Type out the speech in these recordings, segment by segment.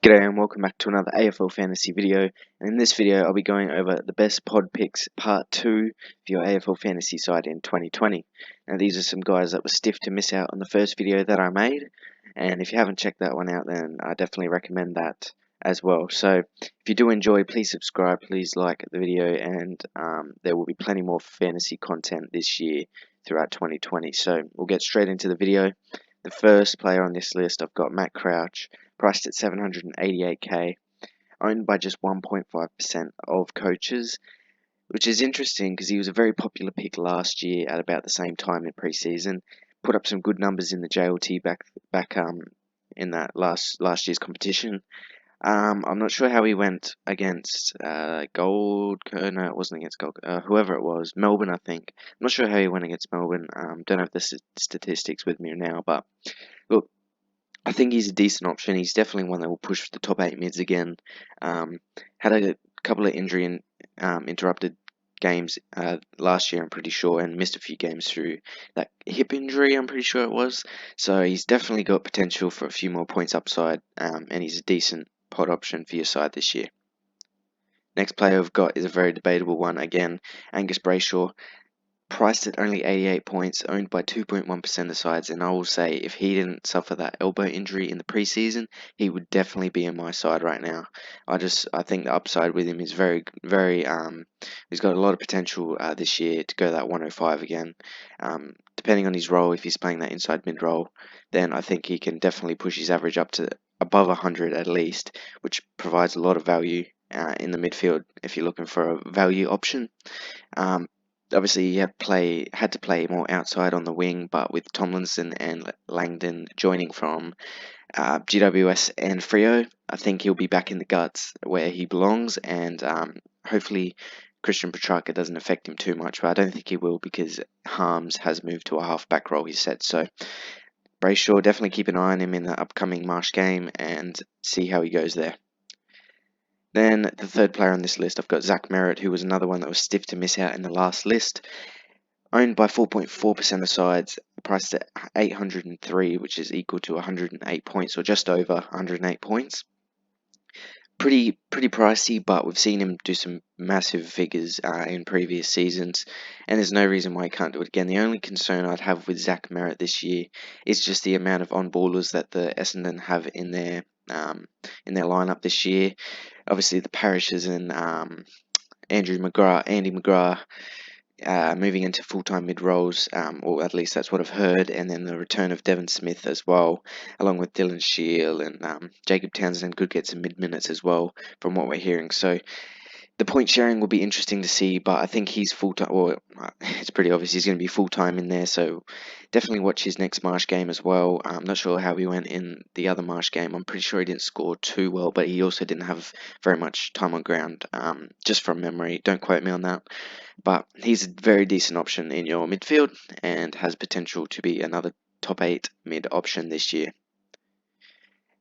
G'day and welcome back to another AFL Fantasy video, and in this video I'll be going over the best pod picks part 2 for your AFL Fantasy side in 2020. Now these are some guys that were stiff to miss out on the first video that I made, and if you haven't checked that one out then I definitely recommend that as well. So if you do enjoy, please subscribe, please like the video, and there will be plenty more fantasy content this year throughout 2020. So we'll get straight into the video. The first player on this list, I've got Matt Crouch, priced at 788k, owned by just 1.5% of coaches, which is interesting because he was a very popular pick last year at about the same time in preseason. Put up some good numbers in the JLT back in that last year's competition. I'm not sure how he went against Gold. No, it wasn't against Gold. Whoever it was, Melbourne, I think. I'm not sure how he went against Melbourne. Don't have the statistics with me now, but look, I think he's a decent option. He's definitely one that will push for the top 8 mids again. Had a couple of injury and interrupted games last year, I'm pretty sure, and missed a few games through that hip injury, I'm pretty sure it was. So he's definitely got potential for a few more points upside, and he's a decent pod option for your side this year. Next player I've got is a very debatable one again, Angus Brayshaw. Priced at only 88 points, owned by 2.1% of sides, and I will say if he didn't suffer that elbow injury in the preseason, he would definitely be in my side right now. I think the upside with him is very he's got a lot of potential this year to go that 105 again. Depending on his role, if he's playing that inside mid role, then I think he can definitely push his average up to above 100 at least, which provides a lot of value in the midfield if you're looking for a value option. Obviously, he had to play more outside on the wing, but with Tomlinson and Langdon joining from GWS and Freo, I think he'll be back in the guts where he belongs, and hopefully Christian Petrarca doesn't affect him too much, but I don't think he will because Harms has moved to a half-back role, he said. So Brayshaw, definitely keep an eye on him in the upcoming Marsh game and see how he goes there. Then the third player on this list, I've got Zach MERRETT, who was another one that was stiff to miss out in the last list. Owned by 4.4% of sides, priced at 803, which is equal to 108 points, or just over 108 points. Pretty pricey, but we've seen him do some massive figures in previous seasons, and there's no reason why he can't do it again. The only concern I'd have with Zach MERRETT this year is just the amount of on-ballers that the Essendon have in their lineup this year. Obviously, the Parishes and Andy McGrath moving into full-time mid-roles, or at least that's what I've heard, and then the return of Devon Smith as well, along with Dylan Shield, and Jacob Townsend could get some mid-minutes as well from what we're hearing. So the point sharing will be interesting to see, but I think he's full-time, or it's pretty obvious he's going to be full-time in there, so definitely watch his next Marsh game as well. I'm not sure how he went in the other Marsh game. I'm pretty sure he didn't score too well, but he also didn't have very much time on ground, just from memory. Don't quote me on that. But he's a very decent option in your midfield and has potential to be another top 8 mid option this year.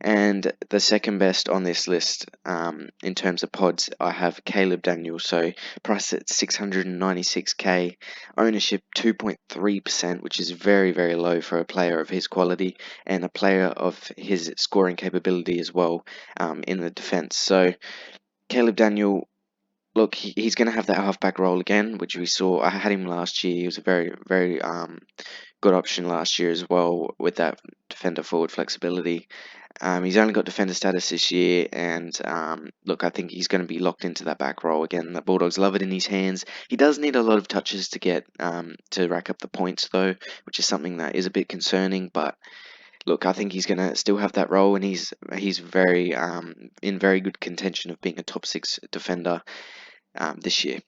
And the second best on this list in terms of pods, I have Caleb Daniel. So priced at 696k, ownership 2.3%, which is very, very low for a player of his quality and a player of his scoring capability as well in the defense. So Caleb Daniel, look, he's going to have that halfback role again, which we saw. I had him last year. He was a very, very good option last year as well with that defender forward flexibility. He's only got defender status this year, and look, I think he's going to be locked into that back role again. The Bulldogs love it in his hands. He does need a lot of touches to get to rack up the points though, which is something that is a bit concerning, but look, I think he's going to still have that role, and he's very in very good contention of being a top 6 defender this year.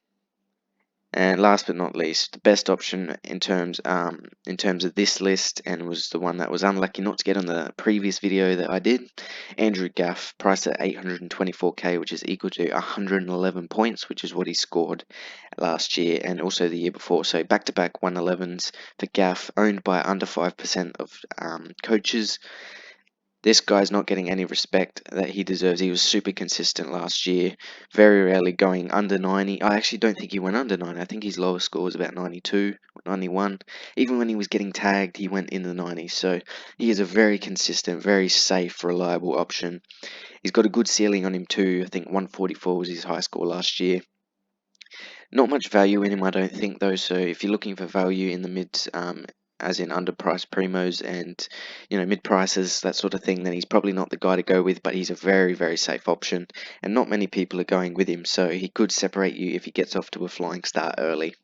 And last but not least, the best option in terms of this list, and was the one that was unlucky not to get on the previous video that I did, Andrew GAFF, priced at 824k, which is equal to 111 points, which is what he scored last year and also the year before. So back-to-back 111s for GAFF, owned by under 5% of coaches. This guy's not getting any respect that he deserves. He was super consistent last year, very rarely going under 90. I actually don't think he went under 90. I think his lowest score was about 92, 91. Even when he was getting tagged, he went in the 90s. So he is a very consistent, very safe, reliable option. He's got a good ceiling on him too. I think 144 was his high score last year. Not much value in him, I don't think, though. So if you're looking for value in the mids, as in underpriced primos and mid prices, that sort of thing, then he's probably not the guy to go with. But he's a very, very safe option, and not many people are going with him. So he could separate you if he gets off to a flying start early.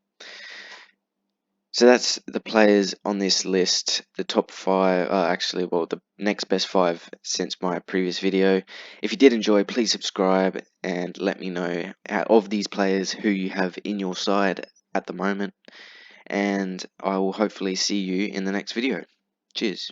So that's the players on this list, the top 5, the next best 5 since my previous video. If you did enjoy, please subscribe and let me know of these players who you have in your side at the moment. And I will hopefully see you in the next video. Cheers.